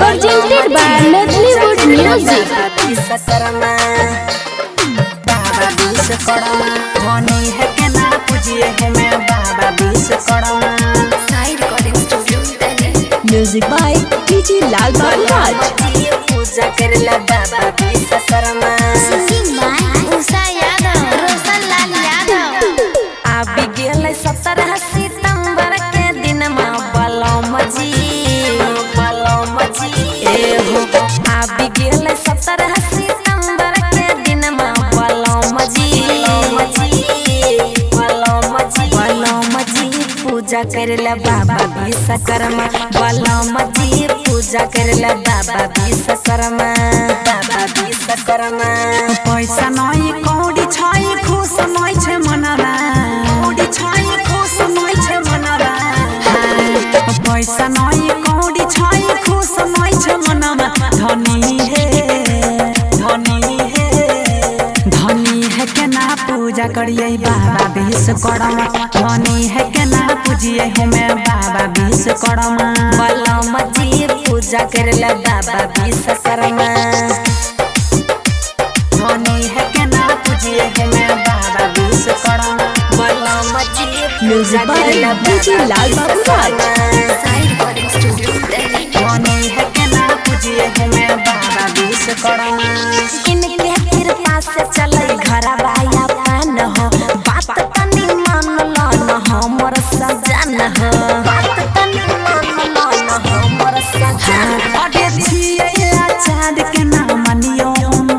presented by Medleywood Music. बाबा विश्वकर्मा धनी है के ना पूजिए हमें बाबा Vishwakarma. Music by DJ Lal Babu Raj. पूजा करेला बाबा विश्वकर्मा। आबि गेलै 17 सितंबर के दिन में बलम जी आबि गेलै 17 सितंबर के दिन में बलम जी पूजा करेला बाबा विश्वकर्मा। बलम जी पूजा करेला बाबा विश्वकर्मा। पैसा नहीं कौड़ी छै खुश नहीं छै मनरा पैसा नहीं कौड़ी छै खुश नहीं छै मनवा। धनी है के ना पूजा करिए बाबा विश्वकर्मा। धनी है के ना पूजिए हमें बाबा विश्वकर्मा। बलम जी पूजा करेला बाबा विश्वकर्मा। धनी है के ना पूजिए हमें बाबा विश्वकर्मा। बलम जी Music by DJ Lal Babu Raj. धनी है के ना पूजिए हमें बाबा विश्वकर्मा। इनके कृपा से चले घर बाया पान हो बात तनी मान लो न हमर सजन हो अरे छिए चाँद के ना मानियो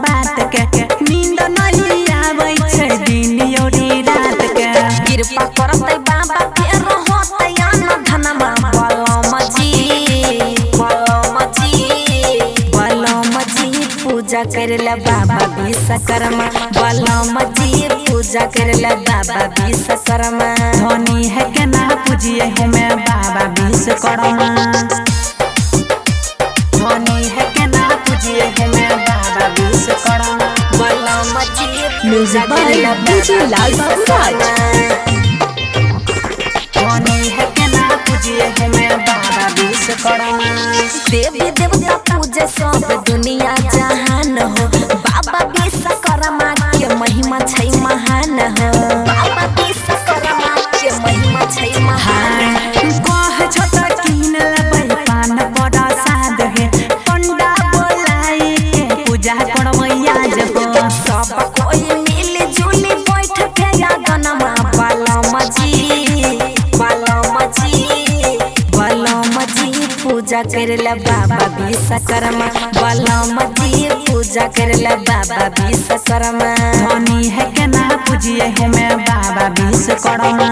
बात के नींद नहीं आबै छै दिन योरी रात के। कृपा करतै बाबा फेर होतै अन्न धनमा। बलम जी पूजा करेला बाबा विश्वकर्मा। बलम जी पूजा करेला बाबा विश्वकर्मा। धनी है के ना पूजिए हमें बाबा विश्वकर्मा। धनी है के ना पूजिए हमें बाबा विश्वकर्मा। बलम जी Music by DJ Lal Babu Raj. धनी है के ना पूजिए हमें बाबा विश्वकर्मा। देवी देवता पूजे सब दुनिया जहान हो बाबा विश्वकर्मा के महिमा छै महान हो। बाबा विश्वकर्मा के महिमा छै महान। कह छोटा कीन लेबै पान बड़ा साद है पंडा बोलाई के पूजा करबै आज हो। सब कोई मिली जुली बैठ के यादनमा। बलम जी पूजा करेला बाबा विश्वकर्मा। बलम जी पूजा करेला बाबा विश्वकर्मा। धनी है के ना पूजिए हमें बाबा विश्वकर्मा।